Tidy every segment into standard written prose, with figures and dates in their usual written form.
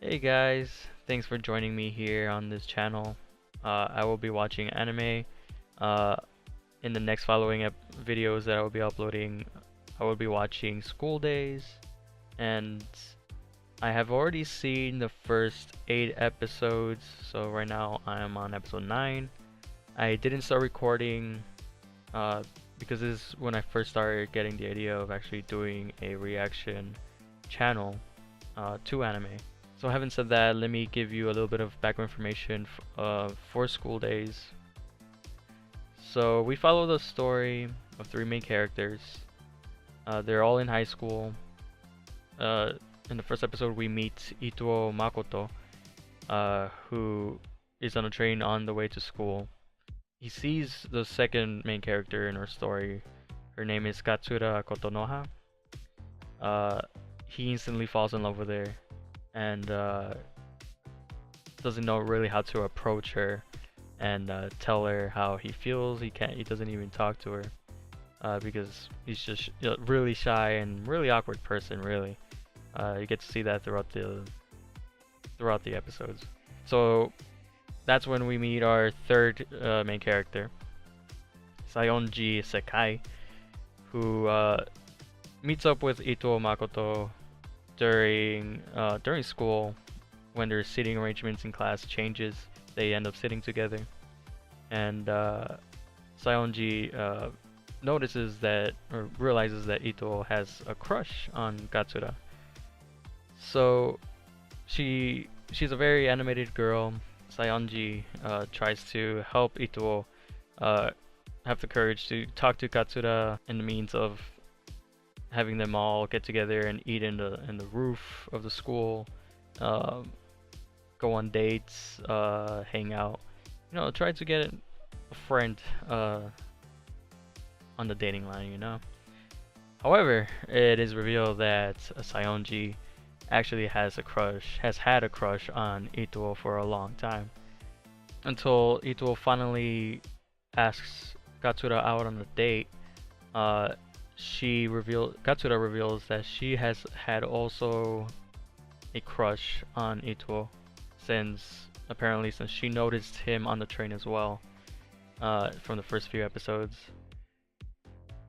Hey guys, thanks for joining me here on this channel. I will be watching anime. Uh, in the next following videos that I will be uploading, I will be watching School Days, and I have already seen the first 8 episodes, so right now I am on episode 9. I didn't start recording uh, because this is when I first started getting the idea of actually doing a reaction channel to anime. So having said that, let me give you a little bit of background information for School Days. So we follow the story of 3 main characters. They're all in high school. In the first episode, we meet Ituo Makoto, who is on a train on the way to school. He sees the second main character in our story. Her name is Katsura Kotonoha. He instantly falls in love with her and doesn't know really how to approach her and tell her how he feels. He doesn't even talk to her because he's just really shy and really awkward person. Really, you get to see that throughout the episodes. So that's when we meet our third main character, Sayonji Sekai, who meets up with Ito Makoto during school. When their seating arrangements in class changes, they end up sitting together, and Sayonji notices that, or realizes that Ito has a crush on Katsura. So she's a very animated girl. Sayonji tries to help Ito have the courage to talk to Katsura in the means of having them all get together and eat in the roof of the school, go on dates, hang out, try to get a friend on the dating line. However, it is revealed that Sayonji actually has had a crush on Ito for a long time, until Ito finally asks Katsura out on a date. Katsura reveals that she has had also a crush on Ito since she noticed him on the train as well, from the first few episodes.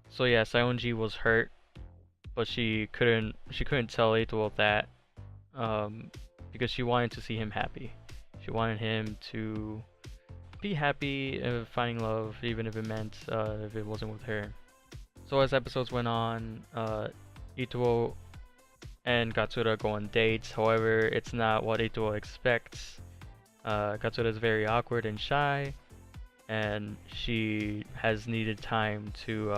So yeah, Sayonji was hurt, but she couldn't tell Ito that, because she wanted to see him happy. She wanted him to be happy, finding love, even if it meant if it wasn't with her. So as episodes went on, Ito and Katsura go on dates. However, it's not what Ito expects. Katsura is very awkward and shy, and she has needed time to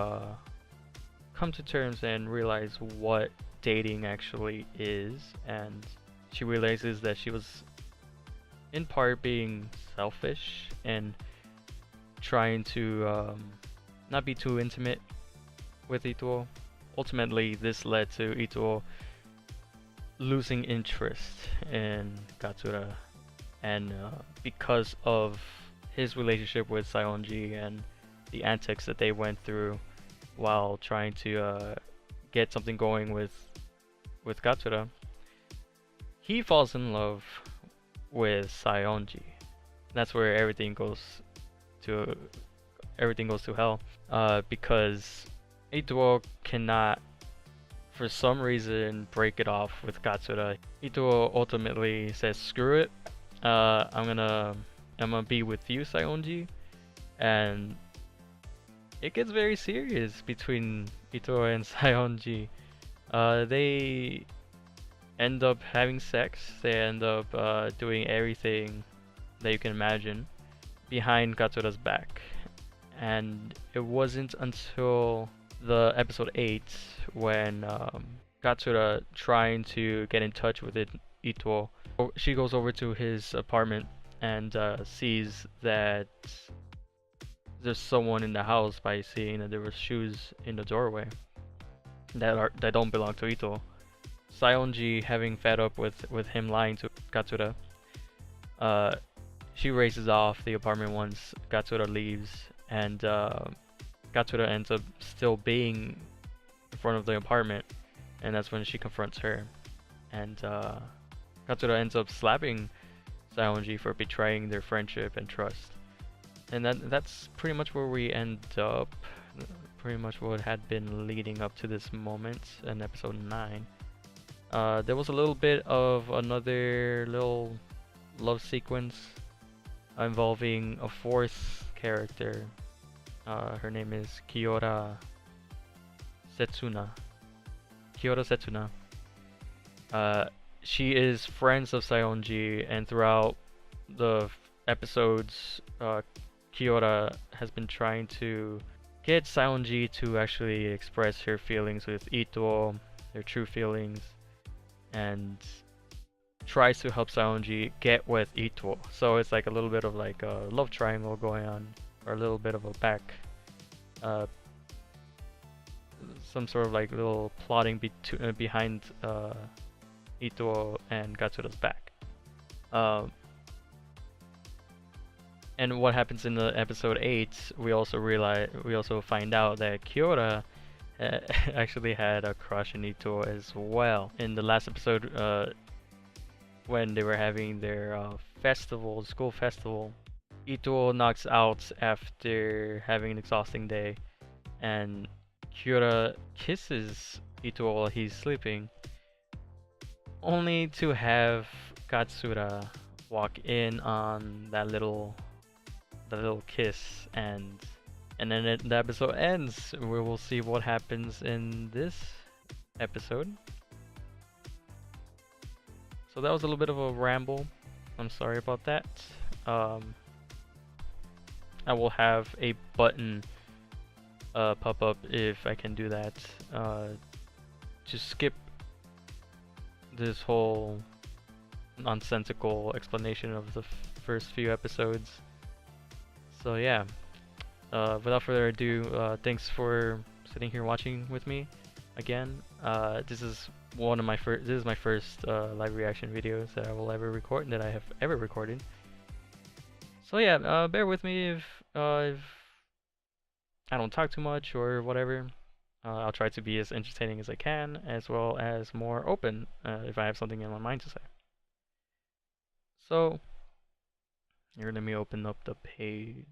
come to terms and realize what dating actually is. And she realizes that she was in part being selfish and trying to not be too intimate with Ito. Ultimately, this led to Ito losing interest in Katsura, and because of his relationship with Sayonji and the antics that they went through while trying to get something going with Katsura, he falls in love with Sayonji. That's where everything goes to hell, because Ito cannot, for some reason, break it off with Katsura. Ito ultimately says, "Screw it, I'm gonna be with you, Sayonji," and it gets very serious between Ito and Sayonji. They end up having sex. They end up doing everything that you can imagine behind Katsura's back, and it wasn't until the episode 8 when Katsura trying to get in touch with Ito. She goes over to his apartment and sees that there's someone in the house by seeing that there were shoes in the doorway that don't belong to Ito. Sayonji, having fed up with him lying to Katsura, she races off the apartment once Katsura leaves, and Katsura ends up still being in front of the apartment, and that's when she confronts her. And Katsura ends up slapping Saionji for betraying their friendship and trust. And that's pretty much where we end up. Pretty much what had been leading up to this moment in episode 9. There was a little bit of another little love sequence involving a fourth character. Her name is Kiora Setsuna. Kiora Setsuna. She is friends of Saionji, and throughout the episodes, Kiora has been trying to get Saionji to actually express her feelings with Ito, their true feelings, and tries to help Saionji get with Ito. So it's like a little bit of like a love triangle going on, or a little bit of a some sort of like little plotting behind Ito and Gatsura's back. And what happens in the episode 8, we also find out that Kiora actually had a crush on Ito as well. In the last episode, when they were having their school festival, Ito knocks out after having an exhausting day, and Kiora kisses Ito while he's sleeping, only to have Katsura walk in on that little kiss, and then the episode ends. We will see what happens in this episode. So that was a little bit of a ramble. I'm sorry about that. I will have a button pop up if I can do that, to skip this whole nonsensical explanation of the first few episodes. So yeah, without further ado, thanks for sitting here watching with me again. This is my first live reaction videos that I will ever record, that I have ever recorded. So yeah, bear with me if I don't talk too much or whatever. I'll try to be as entertaining as I can, as well as more open if I have something in my mind to say. So here, let me open up the page.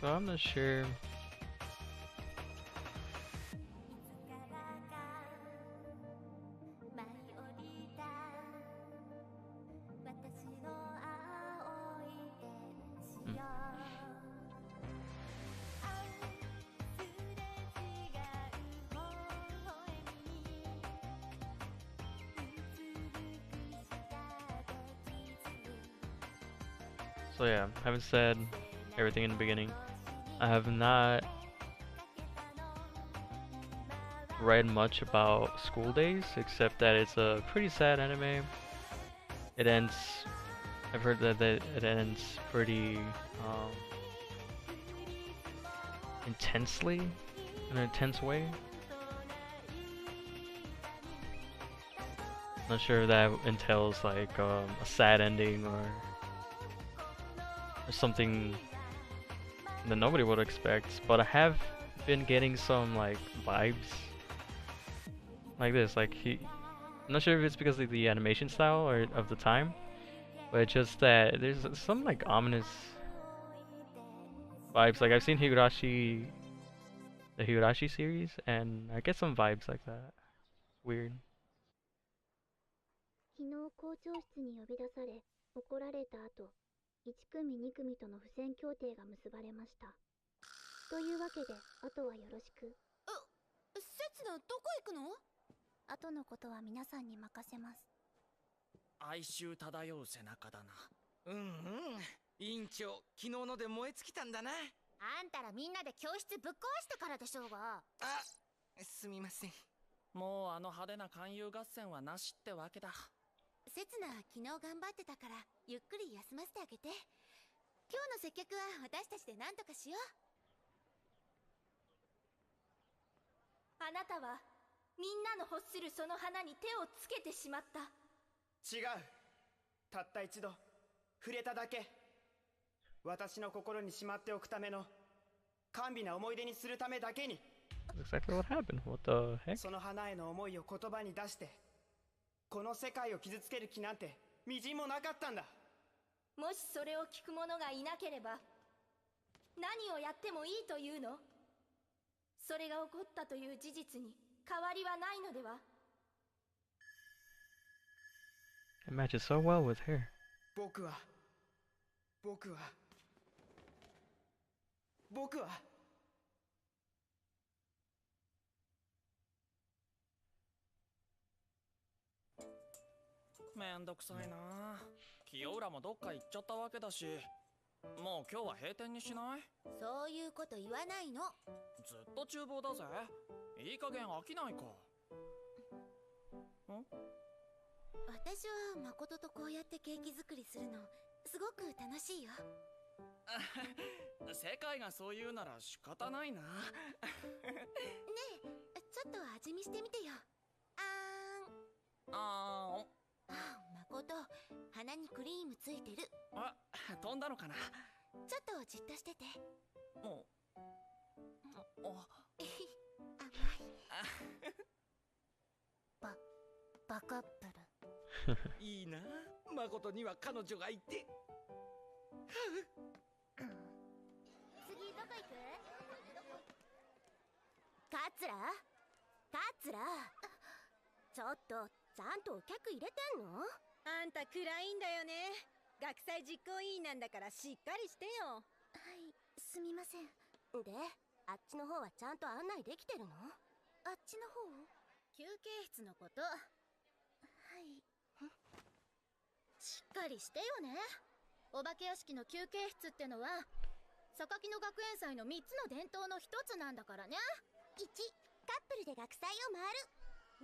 So I'm not sure. So yeah, having said everything in the beginning, I have not read much about School Days, except that it's a pretty sad anime. It ends, I've heard that it ends pretty intensely, in an intense way. Not sure if that entails like a sad ending or something that nobody would expect, but I have been getting some like vibes like this. Like I'm not sure if it's because of the animation style or of the time, but just that there's some like ominous vibes. Like I've seen the Higurashi series, and I get some vibes like that. Weird. 昨日校長室に呼び出され怒られた後、1組2組との不戦協定が結ばれました。というわけで、あとはよろしく。刹那どこ行くの？後のことは皆さんに任せます。哀愁漂う背中だな。うんうん。委員長、昨日ので燃え尽きたんだな。あんたらみんなで教室ぶっ壊したからでしょうが。あ、すみません。もうあの派手な勧誘合戦はなしってわけだ。刹那昨日頑張ってたからゆっくり休ませてあげて。今日の接客は私たちで何とかしよう。あなたはみんなの欲するその花に手をつけてしまった。違う。たった一度触れただけ。私の心にしまっておくための甘美な思い出にするためだけに。Exactly what happened. What the heck? その花への思いを言葉に出してこの世界を傷つける気なんてみじんもなかったんだ。もしそれを聞く者がいなければ何をやってもいいというの？それが起こったという事実に変わりはないのでは？ It matches so well with her. 僕はめんどくさいな。清浦もどっか行っちゃったわけだし、もう今日は閉店にしない？そういうこと言わないの。ずっと厨房だぜ。いい加減飽きないか。私は誠とこうやってケーキ作りするのすごく楽しいよ。世界がそう言うなら仕方ないな。ねえ、ちょっと味見してみてよ。誠、鼻にクリームついてる。あ、飛んだのかな。ちょっとじっとしてて。甘い。バカップル。いいな、誠には彼女がいて。次どこ行く？カツラちょっとちゃんとお客入れてんの？あんた暗いんだよね。学祭実行委員なんだからしっかりしてよ。はい、すみません。で、あっちの方はちゃんと案内できてるの？あっちの方？休憩室のこと。はい。しっかりしてよね。お化け屋敷の休憩室ってのは榊の学園祭の3つの伝統の一つなんだからね。1、カップルで学祭を回る。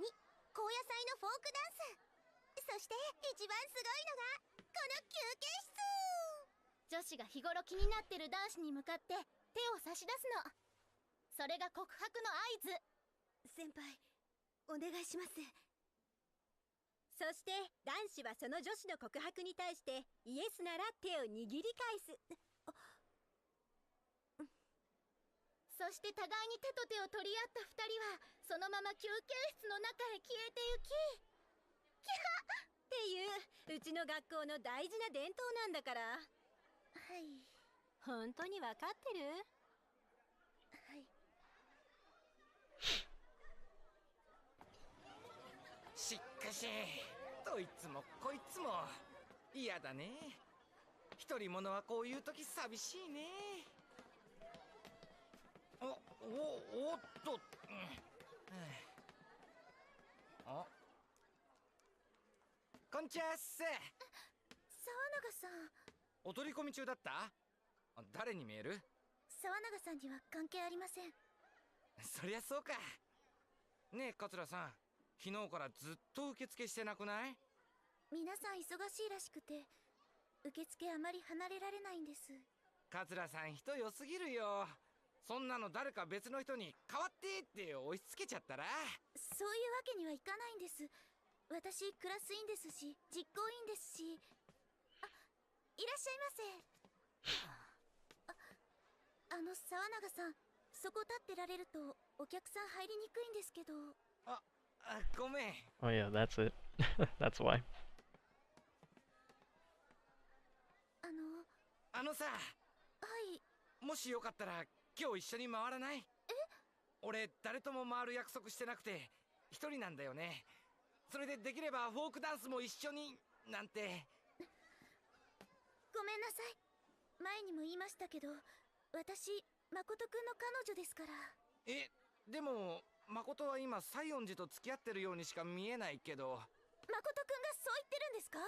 2、高野祭のフォークダンス。そして一番すごいのがこの休憩室。女子が日頃気になってる男子に向かって手を差し出すの。それが告白の合図。先輩、お願いします。そして男子はその女子の告白に対してイエスなら手を握り返す。そして互いに手と手を取り合った2人はそのまま休憩室の中へ消えてゆき、キャッっていううちの学校の大事な伝統なんだから。はい。本当にわかってる？はい。しかし、どいつもこいつも嫌だね。一人者はこういう時寂しいね。おっと、こんちはっす。沢永さん。お取り込み中だった？誰に見える？沢永さんには関係ありません。そりゃそうか。ねえ桂さん、昨日からずっと受付してなくない？皆さん忙しいらしくて受付あまり離れられないんです。桂さん人良すぎるよ。そんなの誰か別の人に代わってって押し付けちゃったら。そういうわけにはいかないんです。私クラス委員ですし実行委員ですし。あ、いらっしゃいませ。沢永さん、そこ立ってられるとお客さん入りにくいんですけど。ごめん。 Oh yeah, that's it. That's why. あのさ、はい。もしよかったら今日一緒に回らない？俺誰とも回る約束してなくて一人なんだよね。それでできればフォークダンスも一緒になんて。ごめんなさい。前にも言いましたけど、私誠くんの彼女ですから。でも誠は今西園寺と付き合ってるようにしか見えないけど。誠くんがそう言ってるんですか？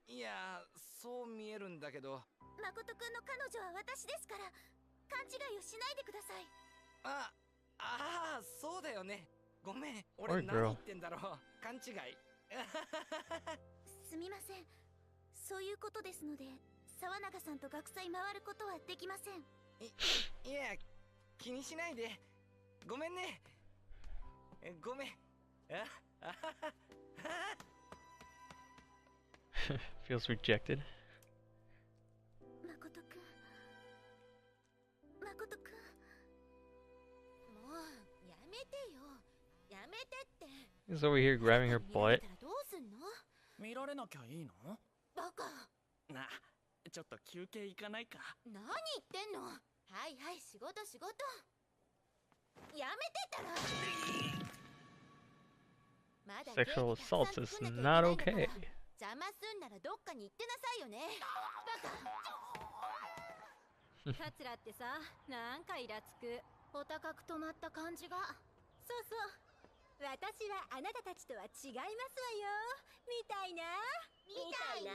いや、そう見えるんだけど。誠くんの彼女は私ですから、勘違いをしないでください。そうだよね。ごめん、 Poor 俺 girl. 何言ってんだろう。勘違い。すみません。そういうことですので、沢永さんと学祭回ることはできません。いや、気にしないで。ごめんね。ごめん。Feels rejected. 誠くん。誠くん。もうやめてよ。やめてって。 He's over here grabbing her 見られ butt. たらどうすんの？見られなきゃいいの？バカ。な、ちょっと休憩行かないか？何言ってんの？はいはい、仕事仕事。やめてたら。まだ Sexual ケーキたく assault さん is 作んなきゃいけ not ないんだから okay. 邪魔すんならどっかに行ってなさいよね。バカ。カツラってさ、なんかイラつく。お高く止まった感じが。そうそう。私はあなたたちとは違いますわよ。みたいな。みたいな。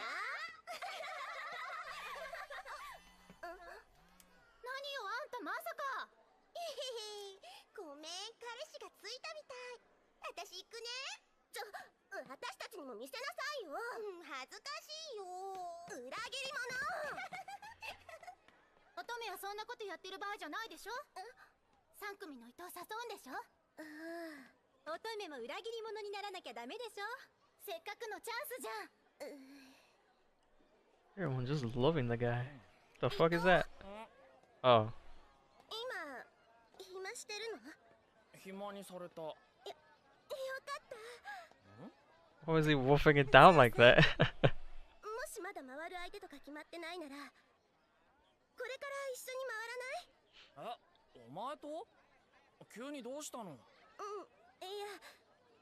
何よあんたまさか。ごめん、彼氏がついたみたい。私行くね。私たちにも見せなさいよ。恥ずかしいよ。裏切り者。乙女はそんなことやってる場合じゃないでしょ。3組の人を誘うんでしょ。乙女も裏切り者にならなきゃダメでしょ。せっかくのチャンスじゃん。 Everyone just loving the guy. The fuck is that? Oh. 今、暇してるの？暇にされた。よかった。 Why is he wolfing it down like that? もしまだ回る相手とか決まってないなら、これから一緒に回らない？お前と？急にどうしたの？いや、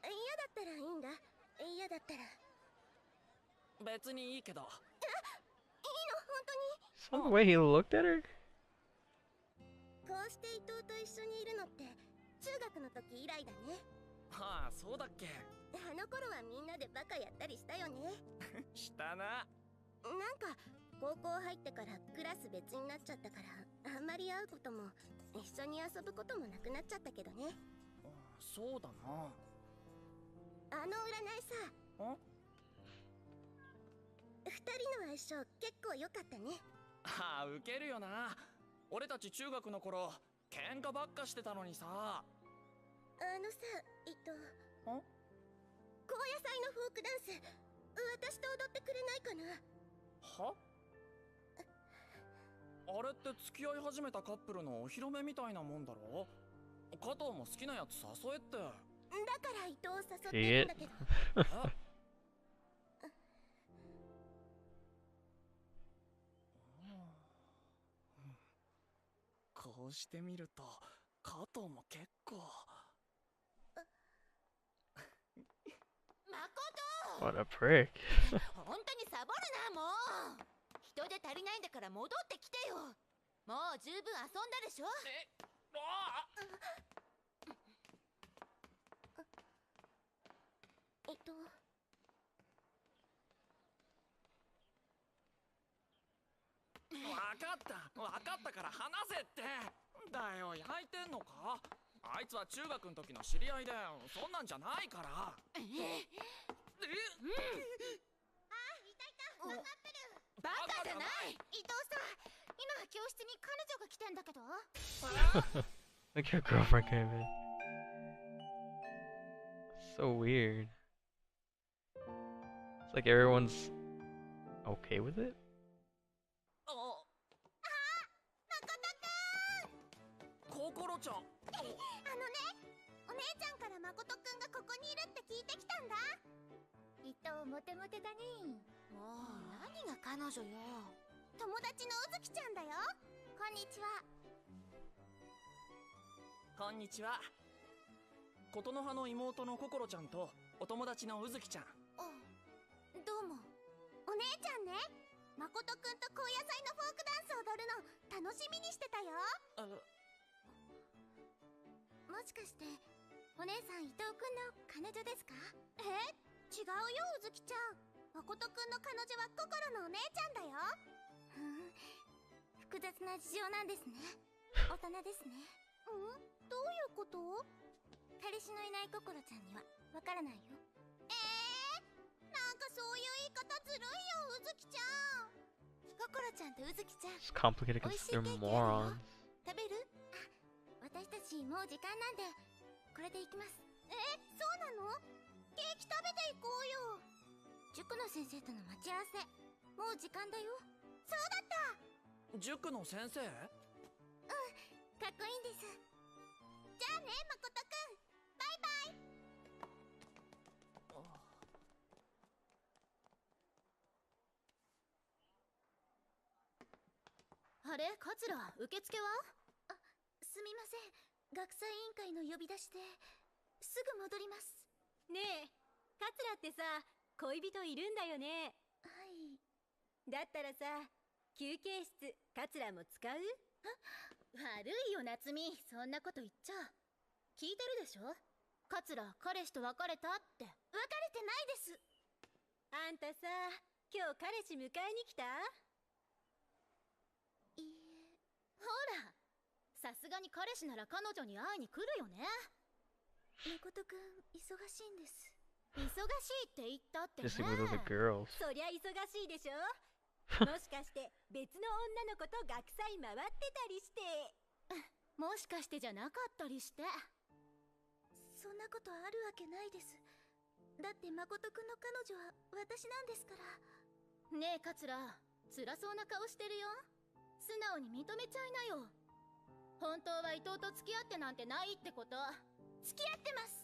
嫌だったらいいんだ。嫌だったら。別にいいけど。いいの、本当に。 Some way he looked at her? こうして伊藤と一緒にいるのって中学の時以来だね。はあ、そうだっけ？あの頃はみんなでバカやったりしたよね。したな。なんか高校入ってからクラス別になっちゃったから、あんまり会うことも一緒に遊ぶこともなくなっちゃったけどね。そうだな。あの占いさ、2人の相性結構良かったね。ウケるよな。俺たち中学の頃喧嘩ばっかしてたのにさ。あのさ、高野菜のフォークダンス、私と踊ってくれないかな？は？あれって付き合い始めたカップルのお披露目みたいなもんだろ？加藤も好きなやつ誘えって。だから伊藤を誘ってるんだけど。こうしてみると加藤も結構。誠！ What a prick. 本当にサボるな、もう。人手足りないんだから戻ってきてよ。もう十分遊んだでしょ。わかったから話せって。だよ、焼いてんのか？あいつは中学の時の知り合いで、そんなんじゃないから。いた、分かってる。バカじゃない。伊藤さん、今教室に彼女が来たんだけど。 Look, your girlfriend came in. So weird. like everyone's okay with it. 心ちゃん。お姉ちゃんから誠くんがここにいるって聞いてきたんだ。伊藤モテモテだね。もう何が彼女よ。友達のうずきちゃんだよ。こんにちは。こんにちは。琴の葉の妹の心ちゃんとお友達のうずきちゃん。どうも。お姉ちゃんね。誠くんと高野菜のフォークダンス踊るの楽しみにしてたよ。もしかしてお姉さん伊藤くんの彼女ですか？違うようずきちゃん。誠くんの彼女は心のお姉ちゃんだよ。複雑な事情なんですね。大人ですね。どういうこと？彼氏のいない心ちゃんにはわからないよ。なんかそういう言い方ずるいようずきちゃん。心ちゃんとうずきちゃん It's complicated because they're morons. 食べる？私たちもう時間なんでこれで行きます。そうなの？ケーキ食べていこうよ。塾の先生との待ち合わせもう時間だよ。そうだった。塾の先生？かっこいいんです。じゃあね誠くん、バイバイ。あれ、桂、受付は？すみません、学祭委員会の呼び出しですぐ戻ります。ねえ、桂ってさ、恋人いるんだよね。はい。だったらさ、休憩室、桂も使う？悪いよ夏美、そんなこと言っちゃ。聞いてるでしょ？桂、彼氏と別れたって。別れてないです。あんたさ、今日彼氏迎えに来た？いいえ。ほら、さすがに彼氏なら彼女に会いに来るよね。誠くん、忙しいんです。忙しいって言ったってね。 Just with the girls. そりゃ忙しいでしょ。もしかして別の女の子と学祭回ってたりして。もしかしてじゃなかったりして。そんなことあるわけないです。だって誠くんの彼女は私なんですから。ねえ桂、辛そうな顔してるよ。素直に認めちゃいなよ。本当は伊藤と付き合ってなんてないってこと？付き合ってます。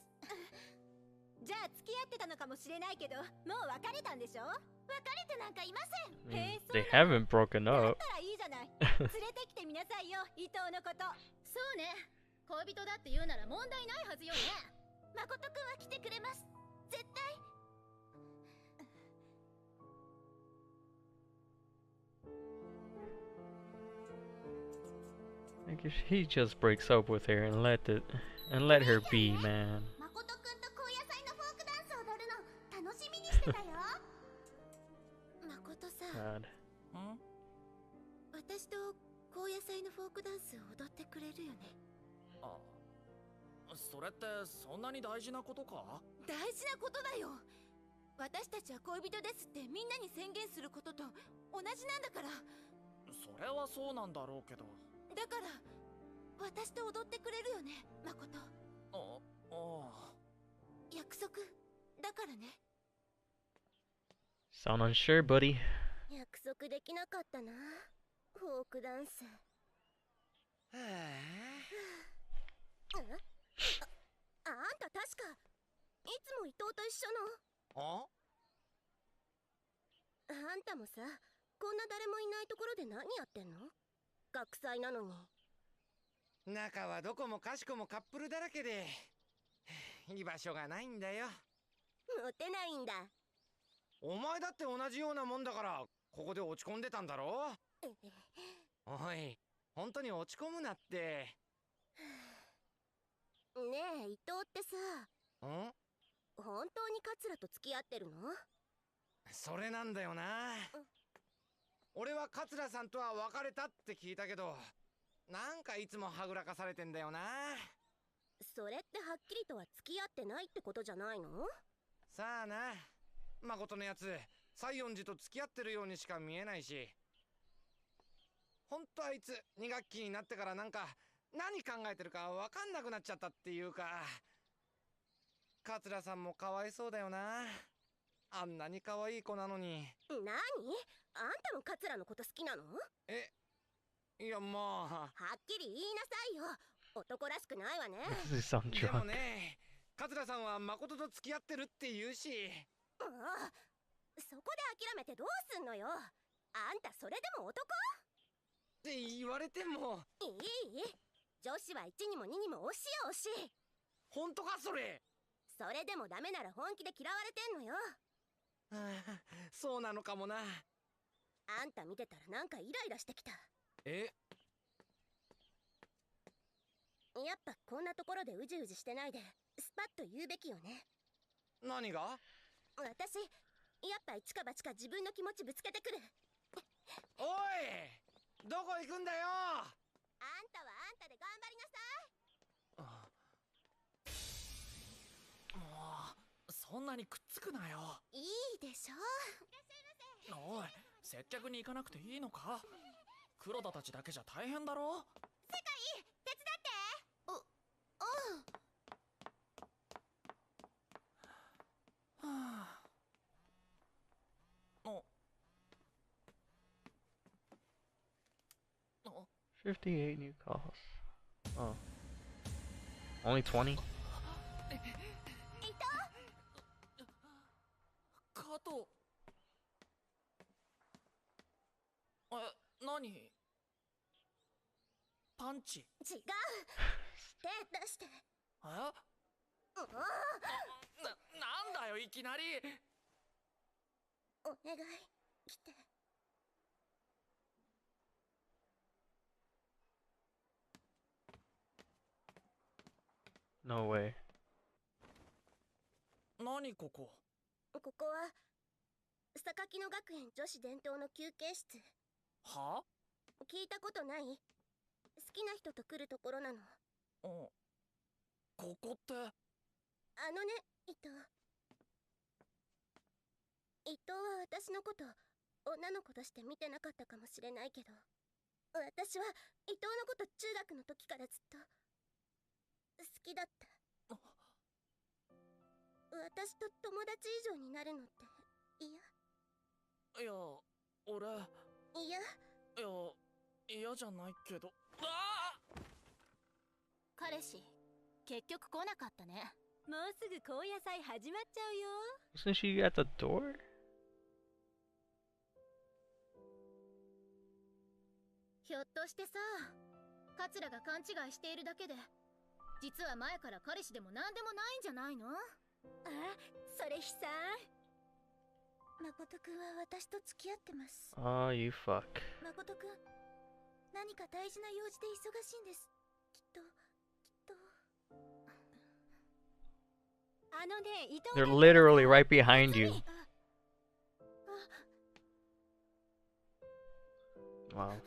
じゃあ付き合ってたのかもしれないけど、もう別れたんでしょ？別れてなんかいません。They haven't broken だ up. ったらいいじゃない。連れてきてみなさいよ、伊藤のこと。そうね、恋人だって言うなら問題ないはずよね。誠くんは来てくれます。絶対。I guess he just breaks up with her and let her be, man. 誠くんと高野菜のフォークダンス踊るの楽しみにしてたよ。誠さん、God. 私と高野菜のフォークダンス踊ってくれるよね。それってそんなに大事なことか？大事なことだよ。私たちは恋人ですってみんなに宣言することと同じなんだから。それはそうなんだろうけど。だから私と踊ってくれるよね、誠。約束だからね。 Sound unsure, buddy. 約束できなかったな、フォークダンス。あんた確かいつも伊藤と一緒の。あんたもさ、こんな誰もいないところで何やってんの？学祭なのに。中はどこもかしこもカップルだらけで居場所がないんだよ。モテないんだ。お前だって同じようなもんだからここで落ち込んでたんだろ。おい、本当に落ち込むなって。ねえ伊藤ってさ、本当に桂と付き合ってるの？それなんだよな。俺は桂さんとは別れたって聞いたけど、なんかいつもはぐらかされてんだよな。それってはっきりとは付き合ってないってことじゃないの？さあな、誠のやつ西園寺と付き合ってるようにしか見えないし。ほんとあいつ2学期になってからなんか何考えてるか分かんなくなっちゃったっていうか。桂さんもかわいそうだよな。あんなに可愛い子なのに。何？あんたもカツラのこと好きなの？いやまあ。はっきり言いなさいよ。男らしくないわね。Does he sound でも drunk? ね、カツラさんは誠と付き合ってるって言うし。そこで諦めてどうすんのよ。あんたそれでも男？って言われても。いい？女子は1にも2にも惜しい惜しい。本当かそれ？それでもダメなら本気で嫌われてんのよ。そうなのかもな。あんた見てたらなんかイライラしてきた。やっぱこんなところでうじうじしてないでスパッと言うべきよね。何が？私やっぱ一か八か自分の気持ちぶつけてくる。おい、どこ行くんだよ。あんたはあんたで頑張りなさい。もうそんなにくっつくなよ。いいでしょ。おい、接客に行かなくていいのか？黒田たちだけじゃ大変だろ。世界手伝って。はあ。58 new calls. Oh. Only 20? 加藤。何？パンチ？違う。手出して。なんだよいきなり。お願い来て。No way. 何ここ？ここは榊野学園女子伝統の休憩室。は？聞いたことない？好きな人と来るところなの。ここって？あのね、伊藤は私のこと女の子として見てなかったかもしれないけど、私は伊藤のこと中学の時からずっと好きだった。私と友達以上になるのって嫌？いや、俺。嫌？嫌じゃないけど。彼氏結局来なかったね。もうすぐ高野菜始まっちゃうよ。 Wasn't she at the door? ひょっとしてさ、桂が勘違いしているだけで実は前から彼氏でも何でもないんじゃないの？それ悲惨。誠くんは私と付き合ってます。Oh, you fuck. 誠くん、何か大事な用事で忙しいんです。きっと。あのね、伊藤 They're literally right behind you. Wow.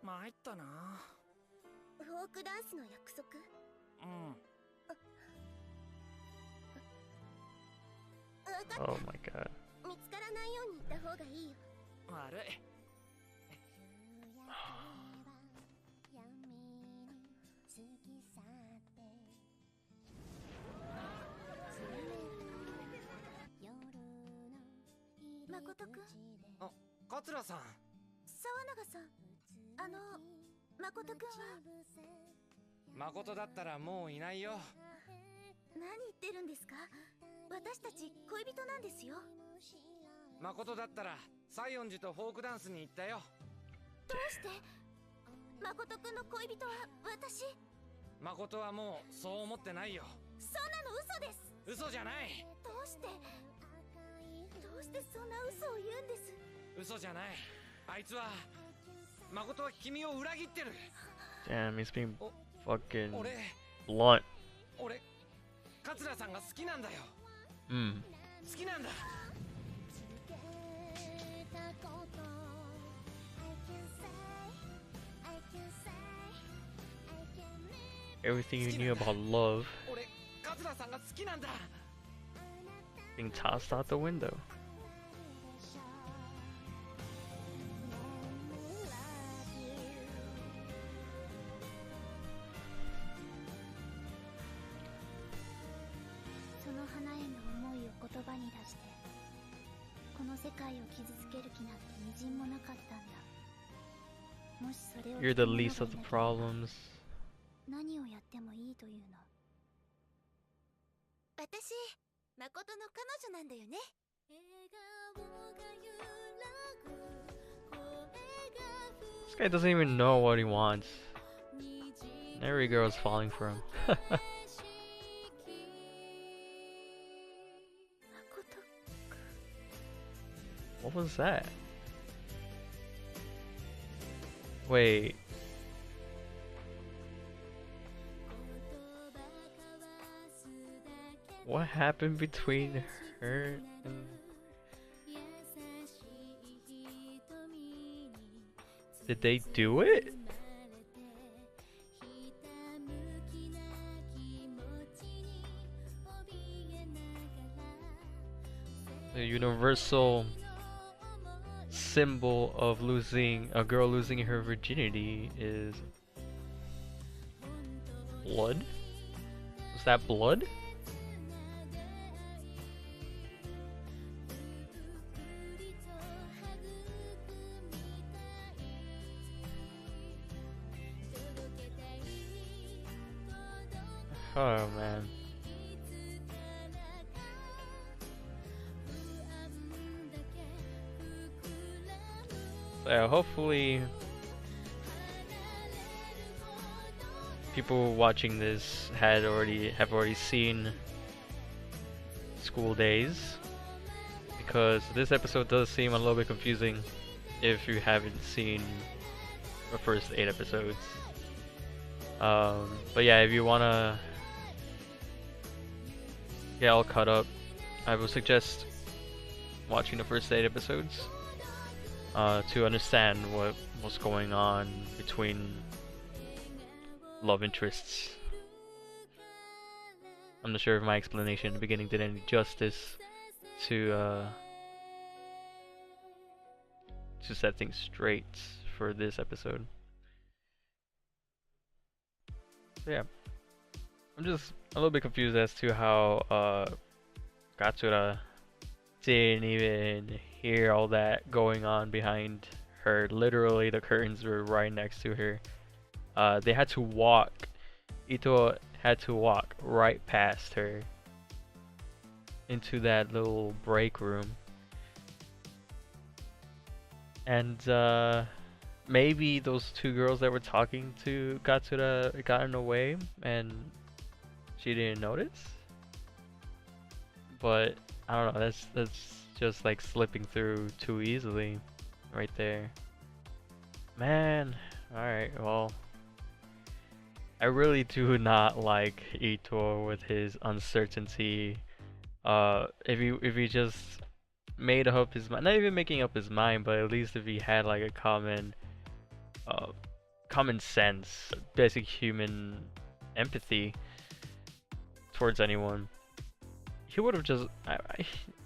参ったな。フォークダンスの約束？Oh my god. 見つからないように言った方がいいよ。悪い。誠くん。桂さん。沢永さん。誠くんは？誠だったらもういないよ。何言ってるんですか？私たち恋人なんですよ。誠だったら西園寺とフォークダンスに行ったよ。どうして？誠くんの恋人は私？誠はもうそう思ってないよ。そんなの嘘です。嘘じゃない。どうしてそんな嘘を言うんです？嘘じゃない。あいつは誠は君を裏切ってる。 Damn, he's being fucking 俺 blunt. 桂さんが好きなんだよ。好きなんだ。Everything you knew about love 俺桂さんが好きなんだ。 being tossed out the window. の世界を傷つける気なんてみじんもなかったんだ。もしそれを You're 着た the 者がいな least of け the れば problems. 何をやってもいいというの。私誠の彼女なんだよね。 This guy doesn't even know what he wants. And every girl is falling for him. 誠 What was that? Wait. What happened between her and... Did they do it? The universal symbol of losing a girl losing her virginity is blood? Was that blood? Oh man. So hopefully people watching this have already seen School Days, because this episode does seem a little bit confusing if you haven't seen the first 8 episodes. But yeah, if you wanna get all caught up, I would suggest watching the first 8 episodes to understand what's going on between love interests. I'm not sure if my explanation in the beginning did any justice to set things straight for this episode. So yeah, I'm just a little bit confused as to how Katsura didn't even hear all that going on behind her. Literally, the curtains were right next to her. They had to walk. Ito had to walk right past her into that little break room. And maybe those 2 girls that were talking to Katsura got in the way and she didn't notice. But I don't know, that's just like slipping through too easily right there. Man, alright, well, I really do not like Ito with his uncertainty. If he just made up his mind, not even making up his mind, but at least if he had like a common sense, basic human empathy towards anyone, he would have just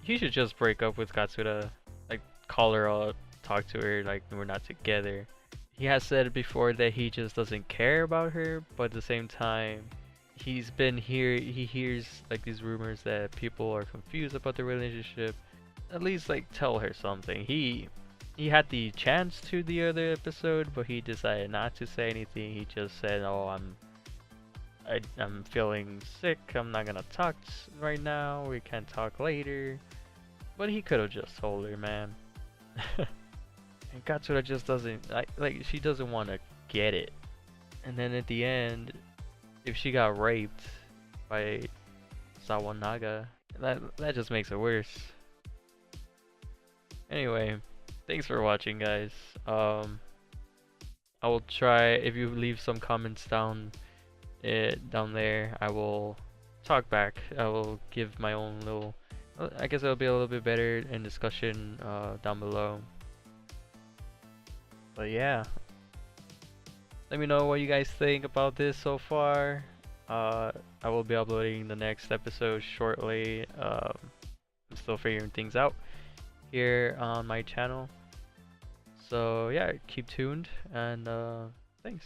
he should just break up with Katsura, like call her up, talk to her like we're not together. He has said before that he just doesn't care about her, but at the same time he hears like these rumors that people are confused about the relationship. At least like tell her something. He had the chance to the other episode, but he decided not to say anything. He just said, "Oh, I'm feeling sick. I'm not gonna talk right now. We can talk later." But he could have just told her, man. And Katsura just doesn't like she doesn't want to get it. And then at the end, if she got raped by Sawanaga, that just makes it worse. Anyway, thanks for watching, guys. I will try, if you leave some comments down there, I will talk back. I will give my own little, I guess it'll be a little bit better in discussion down below. But yeah, let me know what you guys think about this so far. I will be uploading the next episode shortly. I'm still figuring things out here on my channel. So yeah, keep tuned and thanks.